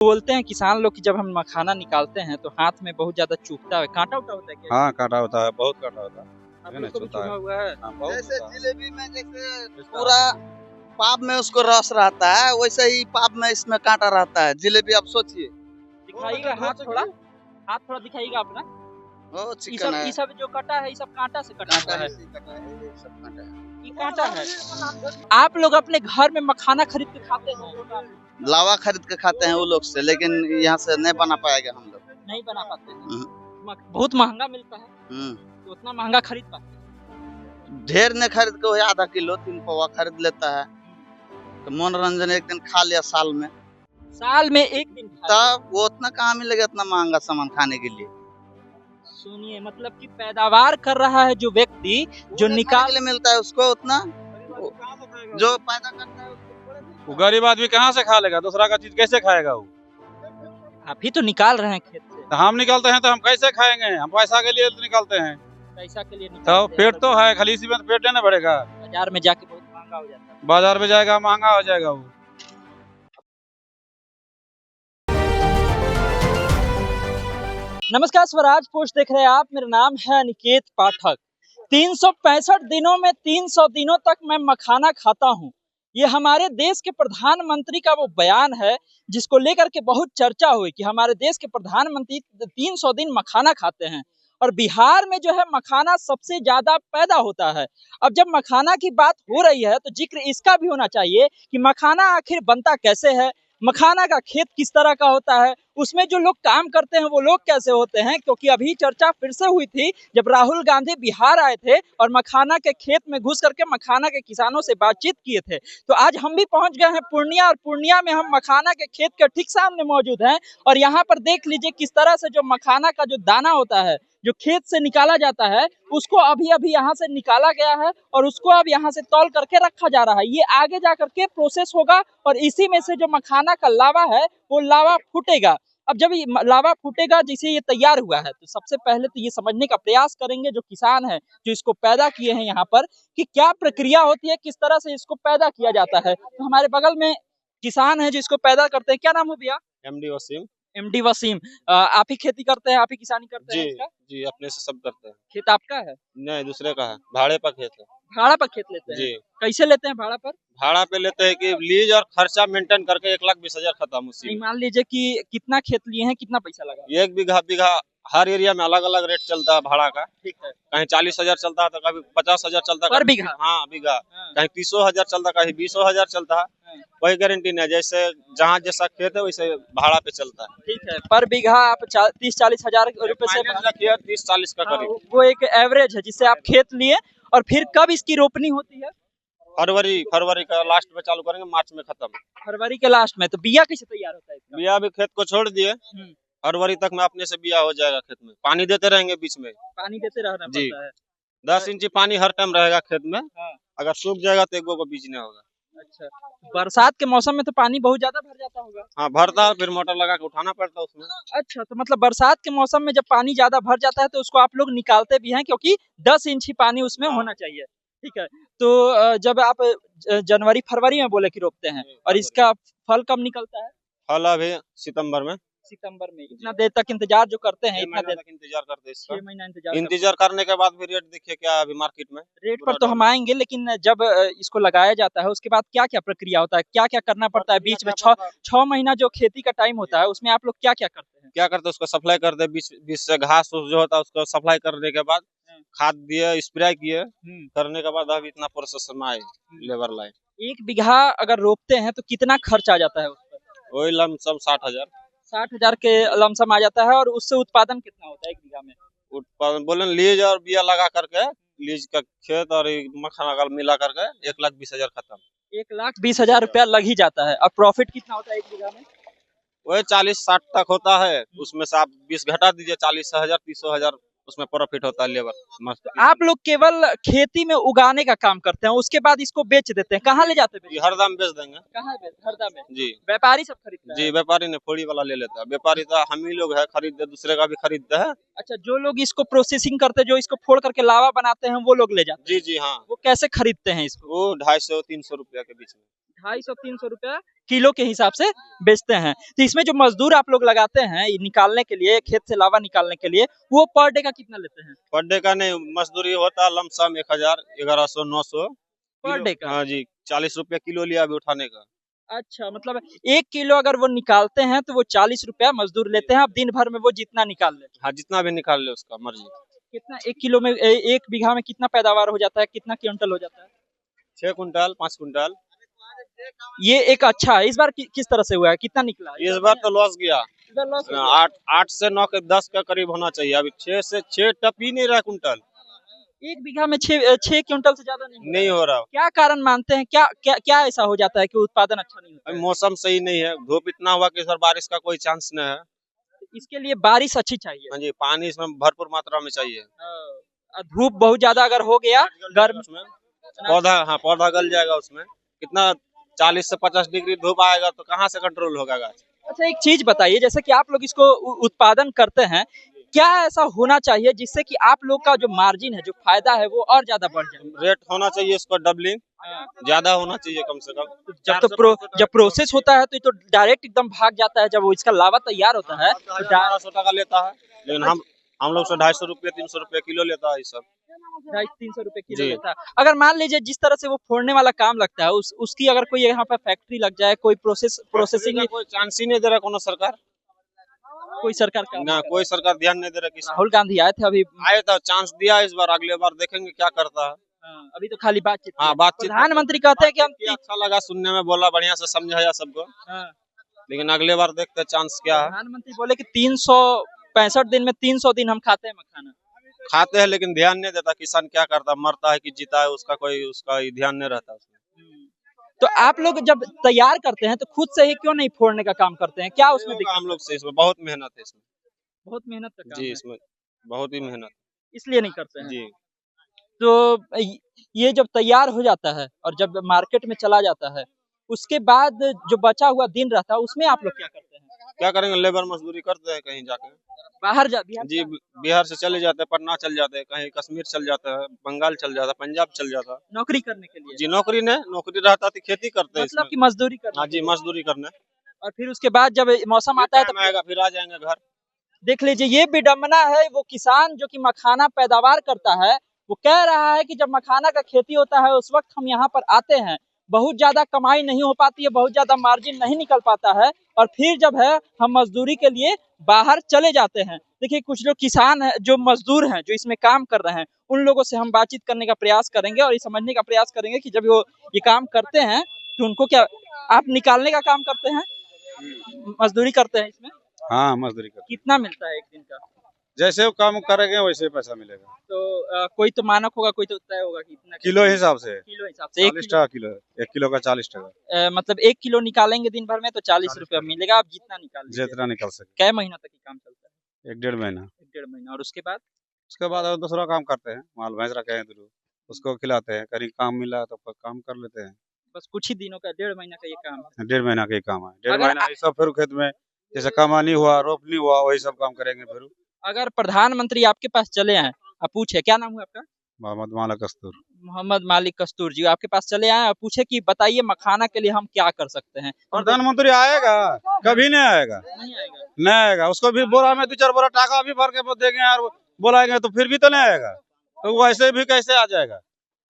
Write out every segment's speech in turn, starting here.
बोलते हैं किसान लोग कि जब हम मखाना निकालते हैं तो हाथ में बहुत ज्यादा चुभता है, कांटा उठा होता है क्या? हाँ काटा होता है, बहुत काटा होता है। आप लोग को भी चुभा हुआ है? हाँ, बहुत जैसे होता है। जिलेबी में जैसे पूरा पाप में उसको रस रहता है, वैसे ही पाप में इसमें कांटा रहता है। जिलेबी आप सोचिए, दिखाइएगा हाथ थोड़ा दिखाइएगा अपना। वो ये चिकन है, सब जो कटा है ये सब कांटा से कटा कांटा हुआ है। ही कटा है, ये सब कांटा है। ये कांटा है। आप लोग अपने घर में मखाना खरीद के खाते हैं? लावा खरीद के खाते हैं वो लोग से, लेकिन यहाँ से नहीं बना पाएगा हम लोग। नहीं बना पाते हैं, हम्म, बहुत महंगा मिलता है हम्म। तो उतना महंगा खरीद पाते हैं? ढेर ने खरीद के वही आधा किलो 3 पौवा खरीद लेता है, तो मनोरंजन एक दिन खा लिया साल में, साल में एक दिन खाते हैं। तब वो उतना कहाँ मिलेगा इतना महंगा सामान खाने के लिए। सुनिए, मतलब कि पैदावार कर रहा है जो व्यक्ति, जो वो नहीं खाने निकाल के लिए मिलता है उसको उतना, जो पैदा करता है उसको थोड़े वो गरीब आदमी कहाँ से खा लेगा, दूसरा का चीज कैसे खाएगा वो? आप ही तो निकाल रहे हैं खेत से, तो हम निकालते हैं तो हम कैसे खाएंगे? हम पैसा के लिए तो निकालते हैं। पैसा के लिए तो निकालते हैं। पेट तो है, खाली इसी में तो पेट लेना पड़ेगा। बाजार में जाके बहुत महंगा हो जाता है। बाजार में जाएगा महंगा हो जाएगा वो। नमस्कार, स्वराज पोस्ट देख रहे हैं आप। मेरा नाम है अनिकेत पाठक। 365 दिनों में 300 दिनों तक मैं मखाना खाता हूँ। ये हमारे देश के प्रधानमंत्री का वो बयान है जिसको लेकर के बहुत चर्चा हुई कि हमारे देश के प्रधानमंत्री 300 दिन मखाना खाते हैं और बिहार में जो है मखाना सबसे ज्यादा पैदा होता है। अब जब मखाना की बात हो रही है तो जिक्र इसका भी होना चाहिए कि मखाना आखिर बनता कैसे है, मखाना का खेत किस तरह का होता है, उसमें जो लोग काम करते हैं वो लोग कैसे होते हैं। क्योंकि अभी चर्चा फिर से हुई थी जब राहुल गांधी बिहार आए थे और मखाना के खेत में घुस करके मखाना के किसानों से बातचीत किए थे। तो आज हम भी पहुंच गए हैं पूर्णिया, और पूर्णिया में हम मखाना के खेत के ठीक सामने मौजूद हैं। और यहाँ पर देख लीजिए किस तरह से जो मखाना का जो दाना होता है जो खेत से निकाला जाता है उसको अभी अभी यहाँ से निकाला गया है और उसको अब यहाँ से तौल करके रखा जा रहा है। ये आगे जा करके प्रोसेस होगा और इसी में से जो मखाना का लावा है वो लावा फूटेगा। अब जब ये लावा फूटेगा, जैसे ये तैयार हुआ है, तो सबसे पहले तो ये समझने का प्रयास करेंगे जो किसान है जो इसको पैदा किए हैं यहाँ पर कि क्या प्रक्रिया होती है, किस तरह से इसको पैदा किया जाता है। तो हमारे बगल में किसान है जो इसको पैदा करते हैं। क्या नाम है भैया? एमडी वसीम। एमडी वसीम। आप ही खेती करते हैं, आप ही किसानी करते हैं? जी इसका जी, अपने से सब करते हैं। खेत आपका है? नहीं, दूसरे का है, भाड़े पर खेत है। भाड़ा पर खेत लेते हैं? जी, कैसे लेते हैं भाड़ा पर? भाड़ा पे लेते हैं कि लीज और खर्चा मेंटेन करके 1,20,000 खत्म उसी नहीं, में। मान लीजिए कि कितना खेत लिए हैं, कितना पैसा लगा? 1 बीघा हर एरिया में अलग अलग रेट चलता है भाड़ा का। ठीक है। कहीं 40,000 चलता है तो कभी 50,000 चलता है पर कभी- बीघा? हाँ बीघा। हाँ, कहीं 30,000 चलता है, कहीं 20,000 चलता है। हाँ। कोई गारंटी नहीं है, जैसे जहाँ जैसा खेत है वैसे भाड़ा पे चलता है। ठीक है। पर बीघा आप 30-40 हजार रुपए से माइलेज रखिए 30-40 का हाँ, करीब। वो एक एवरेज है जिससे आप खेत लिए। और फिर कब इसकी रोपनी होती है? फरवरी का लास्ट में चालू करेंगे, मार्च में खत्म। फरवरी के लास्ट में। तो बिया कैसे तैयार होता है इसका? बिया भी खेत को छोड़ दिए, हम्म, फरवरी तक में अपने से बिया हो जाएगा खेत में। पानी देते रहेंगे बीच में, पानी देते रहना जी। पड़ता है। 10 इंची पानी हर टाइम रहेगा खेत में। हाँ। अगर सूख जाएगा तो एक गो को बीज नहीं होगा। अच्छा, बरसात के मौसम में तो पानी बहुत ज्यादा भर जाता होगा? हाँ भरता है, फिर मोटर लगा के उठाना पड़ता है उसमें। अच्छा, तो मतलब बरसात के मौसम में जब पानी ज्यादा भर जाता है तो उसको आप लोग निकालते भी हैं क्योंकि 10 इंच ही पानी उसमें होना चाहिए। ठीक है। तो जब आप जनवरी फरवरी में बोले कि रोपते हैं और इसका फल कब निकलता है? फल अभी सितंबर में। सितंबर में। इतना देर तक इंतजार जो करते हैं, 6 इतना महीना देर, तक इंतजार करते हैं इसका। 6 महीना इंतजार इंतजार करने के बाद भी रेट देखिए क्या है अभी मार्केट में। रेट पर तो हम आएंगे, लेकिन जब इसको लगाया जाता है उसके बाद क्या क्या प्रक्रिया होता है, क्या क्या करना पड़ता है बीच में? 6 महीना जो खेती का टाइम होता है उसमें आप लोग क्या क्या करते हैं? क्या करते हैं, उसको सप्लाई करते हैं, बीच से घास जो होता है उसको सप्लाई करने के बाद खाद दिए, स्प्रे किए, करने के बाद अभी इतना प्रोसेस में आए लेबर लाइन। 1 बीघा अगर रोपते हैं तो कितना खर्च आ जाता है उस पर? वही लमसम 60,000। 60,000 के लमसम आ जाता है। और उससे उत्पादन कितना होता है 1 बीघा में? उत्पादन बोले लीज और बिया लगा करके, लीज का खेत और ये मखाना का मिला करके 1,20,000 खत्म। 1,20,000 रुपया लग ही जाता है। और प्रॉफिट कितना होता है 1 बीघा में? वही 40-60 तक होता है। उसमें से आप 20 घटा दीजिए, 40,000 30,000 उसमें प्रॉफिट होता है लेबर मस्त। आप लोग केवल खेती में उगाने का काम करते हैं, उसके बाद इसको बेच देते हैं? कहाँ ले जाते हैं? हर दाम बेच देंगे। कहाँ हरदा में? जी व्यापारी सब खरीदता है? जी, व्यापारी ने फोड़ी वाला ले लेता है। व्यापारी तो हम ही लोग है खरीदते, दूसरे का भी खरीदते हैं। अच्छा, जो लोग इसको प्रोसेसिंग करते हैं, जो इसको फोड़ करके लावा बनाते हैं, वो लोग ले जाते हैं? जी जी हाँ, वो कैसे खरीदते हैं इसको? वो 250-300 रुपया के बीच में। 250-300 रुपया किलो के हिसाब से बेचते हैं। तो इसमें जो मजदूर आप लोग लगाते हैं ये निकालने के लिए, खेत से लावा निकालने के लिए, वो पर डे का कितना लेते हैं? पर डे का नहीं, मजदूरी होता है लमसम 1000, 1100, 900 पर डे का? हाँ जी, 40 रुपया किलो लिया अभी उठाने का। अच्छा, मतलब 1 किलो अगर वो निकालते हैं तो वो 40 रुपया मजदूर लेते हैं। अब दिन भर में वो जितना निकाल ले। हाँ, जितना भी निकाल ले उसका मर्जी। कितना 1 किलो में 1 बीघा में कितना पैदावार हो जाता है? कितना क्विंटल हो जाता है? 6 कुंटल, 5 कुंटल। ये एक अच्छा है। इस बार किस तरह से हुआ है? कितना निकला? इस बार तो लॉस गया। इस बार लॉस हो गया। 8 से 9 के 10 का करीब होना चाहिए, अभी 6 से 6 टप ही नहीं रहा कुंटल। 1 बीघा में 6 क्विंटल से ज्यादा नहीं हो रहा। क्या कारण मानते हैं? क्या ऐसा हो जाता है कि उत्पादन अच्छा नहीं होता है? मौसम सही नहीं है, धूप इतना हुआ कि इस बार बारिश का कोई चांस नहीं है। इसके लिए बारिश अच्छी चाहिए। हाँ जी, पानी इसमें भरपूर मात्रा में चाहिए। धूप बहुत ज्यादा अगर हो गया गर्म उसमें पौधा गल जाएगा उसमें। कितना 40 से 50 डिग्री धूप आएगा तो कहाँ से कंट्रोल होगा गाछ। अच्छा, एक चीज बताइए, जैसे कि आप लोग इसको उत्पादन करते हैं, क्या ऐसा होना चाहिए जिससे कि आप लोग का जो मार्जिन है, जो फायदा है, वो और ज्यादा बढ़ जाए? रेट होना चाहिए इसको डबलिंग, ज्यादा होना चाहिए कम से कम। जब प्रोसेस होता है तो ये तो डायरेक्ट एकदम भाग जाता है। जब वो इसका लावा तैयार होता है तो 1200 टका लेता है, लेकिन हम लोग से 250 रुपये 300 रुपये किलो लेता है ये सब। 250-300 रुपए किलो लेता है। अगर मान लीजिए जिस तरह से वो फोड़ने वाला काम लगता है, उसकी अगर कोई यहाँ पर फैक्ट्री लग जाए, कोई प्रोसेसिंग, कोई चांस ही नहीं दे रहा कोनो सरकार। कोई सरकार का ना, कोई सरकार ध्यान नहीं दे रहा। किसान राहुल गांधी आए थे, अभी आए था, चांस दिया इस बार, अगले बार देखेंगे क्या करता है। अभी तो खाली बातचीत। हाँ, बातचीत। प्रधानमंत्री कहते हैं कि हम अच्छा लगा सुनने में, बोला बढ़िया से समझाया सबको, लेकिन अगले बार देखते चांस क्या है। प्रधानमंत्री बोले कि 365 दिन में 300 दिन हम खाते हैं मखाना। खाते हैं लेकिन ध्यान नहीं देता किसान क्या करता, मरता है कि जीता है, उसका ध्यान नहीं रहता उसमें। तो आप लोग जब तैयार करते हैं तो खुद से ही क्यों नहीं फोड़ने का काम करते हैं? क्या उसमें दिक्कत? हम लोग से इसमें बहुत मेहनत है, इसमें बहुत मेहनत का काम जी, है। इसमें बहुत ही मेहनत, इसलिए नहीं करते हैं जी। तो ये जब तैयार हो जाता है और जब मार्केट में चला जाता है, उसके बाद जो बचा हुआ दिन रहता है उसमें आप लोग क्या करते हैं? क्या करेंगे, लेबर मजदूरी करते हैं कहीं जाके। बाहर जी, बिहार से चले जाते हैं, पटना चल जाते हैं, कहीं कश्मीर चल जाता है, बंगाल चल जाता है, पंजाब चल जाता है नौकरी करने के लिए। जी। नौकरी रहता तो खेती करते हैं, मतलब कि मजदूरी करने। हाँ जी, मजदूरी करने। और फिर उसके बाद जब मौसम आता है तो आएगा, फिर आ जाएंगे घर। देख लीजिए, ये विडम्बना है। वो किसान जो कि मखाना पैदावार करता है, वो कह रहा है कि जब मखाना का खेती होता है उस वक्त हम यहाँ पर आते हैं, बहुत ज्यादा कमाई नहीं हो पाती है, बहुत ज्यादा मार्जिन नहीं निकल पाता है, और फिर जब है हम मजदूरी के लिए बाहर चले जाते हैं। देखिए, कुछ जो किसान है, जो मजदूर हैं, जो इसमें काम कर रहे हैं, उन लोगों से हम बातचीत करने का प्रयास करेंगे और ये समझने का प्रयास करेंगे कि जब वो ये काम करते हैं तो उनको क्या, आप निकालने का काम करते हैं, मजदूरी करते हैं इसमें? हाँ, मजदूरी करते। कितना मिलता है एक दिन का? जैसे वो काम करेंगे वैसे पैसा मिलेगा। तो कोई तो मानक होगा, कोई तो तय होगा कि इतना किलो हिसाब से। किलो हिसाब से 40 टका किलो, 1 किलो का 40 टका। मतलब 1 किलो निकालेंगे दिन भर में तो 40 रुपया मिलेगा। आप जितना निकाल लीजिए। जितना निकल सके। कै महीना तक ये काम चलता है? 1 डेढ़ महीना। 1 डेढ़ महीना। और उसके बाद और दूसरा काम करते हैं, माल भैंस रखे हैं तो उसको खिलाते हैं, कहीं काम मिला तो काम कर लेते हैं। बस कुछ ही दिनों का, 1.5 महीना का ये काम है। 1.5 महीना का ही काम है। 1.5 अगर महीना ये सब फिर खेत में जैसे कमानी हुआ, रोपनी हुआ, वही सब काम करेंगे फिर। अगर प्रधानमंत्री आपके पास चले आए, आप पूछे, क्या नाम है आपका? मोहम्मद मालिक कस्तूर। मोहम्मद मालिक कस्तूर जी आपके पास चले आए और पूछे कि बताइए मखाना के लिए हम क्या कर सकते हैं? प्रधानमंत्री आएगा? कभी नहीं आएगा। नहीं आएगा। नहीं आएगा। उसको भी बोरा में 2-4 बोरा टाका भी भर के देंगे और बुलाएंगे तो फिर भी तो नहीं आएगा। तो वो ऐसे भी कैसे आ जाएगा?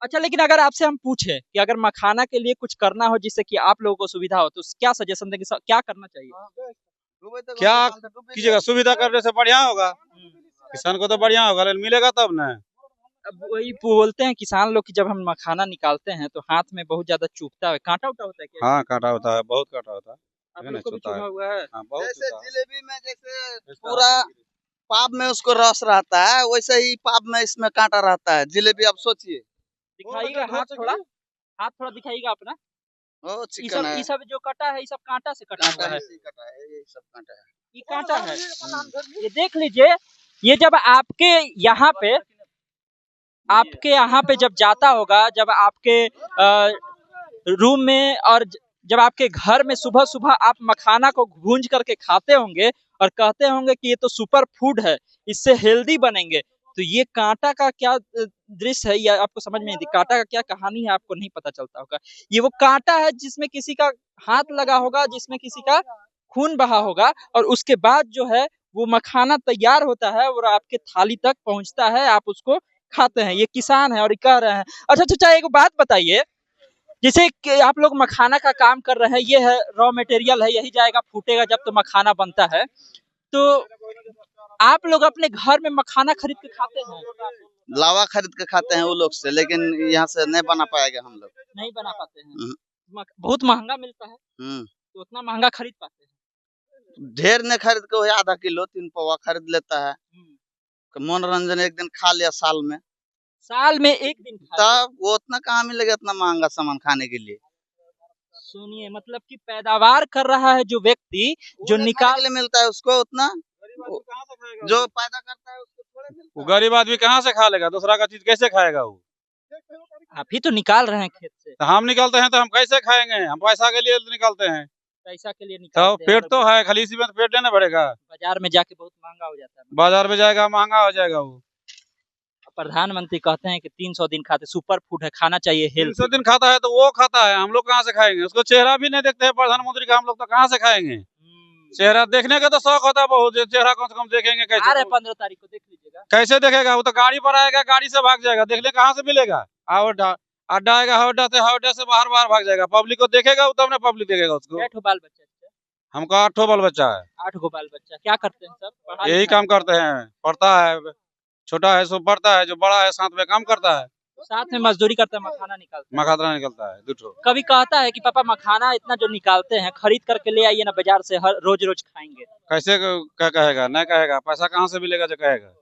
अच्छा, लेकिन अगर आपसे हम पूछे कि अगर मखाना के लिए कुछ करना हो जिससे कि आप लोगों को सुविधा हो, तो क्या सजेशन देंगे? क्या करना चाहिए? क्या कीजिएगा? सुविधा करने से बढ़िया होगा, किसान को तो बढ़िया होगा, लेकिन मिलेगा तब ना। अब वही बोलते हैं किसान लोग कि जब हम मखाना निकालते हैं तो हाथ में बहुत ज्यादा चुभता है, कांटा उठा होता है क्या? हाँ, कांटा होता है, बहुत कांटा होता है। आप लोग को भी चुभा हुआ है? हाँ, बहुत जैसे होता है। जिलेबी में जैसे पूरा पाप में उसको रस रहता है, वैसे ही पाप में इसमें कांटा रहता है। जिलेबी आप सोचिए। दिखाइएगा हाथ थोड़ा दिखाइएगा अपना। ओ चिकन है। ये सब जो कटा है, ये सब कांटा से कटा हुआ है। ये सब कांटा है। ये कांटा है। ये देख लीजिए, ये जब आपके यहाँ पे जब जाता होगा, जब आपके रूम में और जब आपके घर में सुबह सुबह आप मखाना को भूंज करके खाते होंगे और कहते होंगे कि ये तो सुपर फूड है, इससे हेल्दी बनेंगे, तो ये कांटा का क्या दृश्य है, ये आपको समझ में नहीं, कांटा का क्या कहानी है आपको नहीं पता चलता होगा। ये वो कांटा है जिसमें किसी का हाथ लगा होगा, जिसमें किसी का खून बहा होगा, और उसके बाद जो है वो मखाना तैयार होता है और आपके थाली तक पहुंचता है, आप उसको खाते हैं। ये किसान है और ये कह रहे हैं। अच्छा चाचा, एक बात बताइए, जैसे कि आप लोग मखाना का काम कर रहे हैं, ये है रॉ मटेरियल है, यही जाएगा फूटेगा जब तो मखाना बनता है। तो आप लोग अपने घर में मखाना खरीद के खाते हैं? लावा खरीद के खाते हैं वो लोग से, लेकिन यहाँ से नहीं बना पाएगा हम लोग। नहीं बना पाते हैं? हम्म। बहुत महंगा मिलता है, तो उतना महंगा खरीद पाते हैं? ढेर नहीं खरीद के, वही आधा किलो 3 पौवा खरीद लेता है। मनोरंजन एक दिन खा लिया साल में। साल में एक दिन खाए? तब वो उतना कहाँ मिलेगा इतना महंगा सामान खाने के लिए। सुनिए, मतलब कि पैदावार कर रहा है जो व्यक्ति, जो निकाल के लिए मिलता है उसको उतना, जो पैदा करता है उसको थोड़े मिलता वो गरीब आदमी कहाँ से खा लेगा, दूसरा का चीज कैसे खाएगा वो। आप ही तो निकाल रहे हैं खेत से। तो हम निकालते हैं तो हम कैसे खाएंगे, हम पैसा के लिए निकालते हैं। पैसा के लिए तो निकालते हैं, पेट और तो है, खाली इसी में तो पेट लेना पड़ेगा। बाजार में जाके बहुत महंगा हो जाता है। बाजार में जाएगा महंगा हो जाएगा वो। प्रधानमंत्री कहते हैं कि 300 दिन खाते, सुपर फूड है, खाना चाहिए, हेल्थ। 300 दिन खाता है तो वो खाता है, हम लोग कहाँ से खाएंगे। उसको चेहरा भी नहीं देखते हैं प्रधानमंत्री का, हम लोग तो कहाँ से खाएंगे। चेहरा देखने का तो शौक होता है बहुत, चेहरा कम से कम देखेंगे कैसे। 15 तारीख को देख लीजिएगा। कैसे देखेगा, वो तो गाड़ी पर आएगा, गाड़ी से भाग जाएगा, देखने कहाँ से मिलेगा। अड्डा आएगा, हवाड्डा से बाहर भाग जाएगा, पब्लिक को देखेगा वो, तब ना पब्लिक देखेगा उसको। 8 बाल बच्चा? हमको 8 बाल बच्चा है। 8 बाल बच्चा। क्या करते हैं सब? यही काम करते हैं, पढ़ता है, छोटा है सो पढ़ता है, जो बड़ा है साथ में काम करता है, साथ में मजदूरी करता है, मखाना निकालता है। मखाना निकलता है 2 कभी कहता है कि पापा मखाना इतना जो निकालते हैं खरीद करके ले आइए ना बाजार से, हर रोज रोज खाएंगे। कैसे क्या कहेगा, नहीं कहेगा, पैसा कहाँ से मिलेगा जो कहेगा।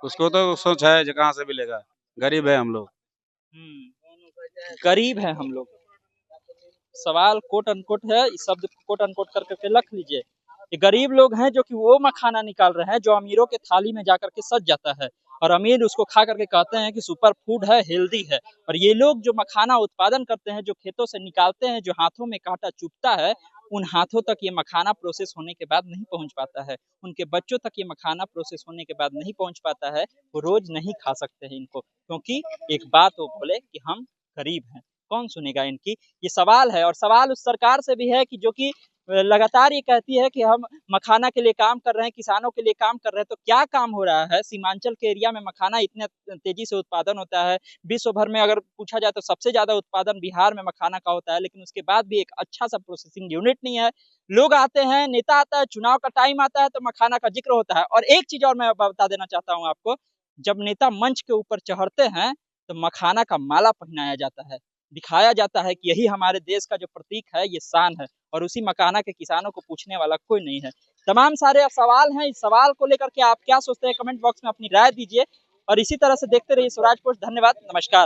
उसको तो सोच है जो कहाँ से मिलेगा, गरीब है हम लोग। गरीब है हम लोग, सवाल कोट अनकोट है, इस शब्द कोट अनकोट करके रख लीजिए। ये गरीब लोग हैं जो कि वो मखाना निकाल रहे हैं जो अमीरों के थाली में जाकर के सज जाता है, और अमीर उसको खा करके कहते हैं कि सुपर फूड है, हेल्दी है। और ये लोग जो मखाना उत्पादन करते हैं, जो खेतों से निकालते हैं, जो हाथों में कांटा चुभता है, उन हाथों तक ये मखाना प्रोसेस होने के बाद नहीं पहुंच पाता है, उनके बच्चों तक ये मखाना प्रोसेस होने के बाद नहीं पहुंच पाता है। वो रोज नहीं खा सकते हैं इनको, क्योंकि एक बात वो बोले कि हम गरीब हैं। कौन सुनेगा इनकी? ये सवाल है, और सवाल उस सरकार से भी है कि जो कि लगातार ये कहती है कि हम मखाना के लिए काम कर रहे हैं, किसानों के लिए काम कर रहे हैं। तो क्या काम हो रहा है? सीमांचल के एरिया में मखाना इतने तेजी से उत्पादन होता है, विश्व भर में अगर पूछा जाए तो सबसे ज्यादा उत्पादन बिहार में मखाना का होता है, लेकिन उसके बाद भी एक अच्छा सा प्रोसेसिंग यूनिट नहीं है। लोग आते हैं, नेता आता है, चुनाव का टाइम आता है तो मखाना का जिक्र होता है। और एक चीज और मैं बता देना चाहता हूँ आपको, जब नेता मंच के ऊपर चढ़ते हैं तो मखाना का माला पहनाया जाता है, दिखाया जाता है कि यही हमारे देश का जो प्रतीक है, ये शान है, और उसी मखाना के किसानों को पूछने वाला कोई नहीं है। तमाम सारे सवाल हैं, इस सवाल को लेकर के आप क्या सोचते हैं कमेंट बॉक्स में अपनी राय दीजिए, और इसी तरह से देखते रहिए स्वराज पोस्ट। धन्यवाद, नमस्कार।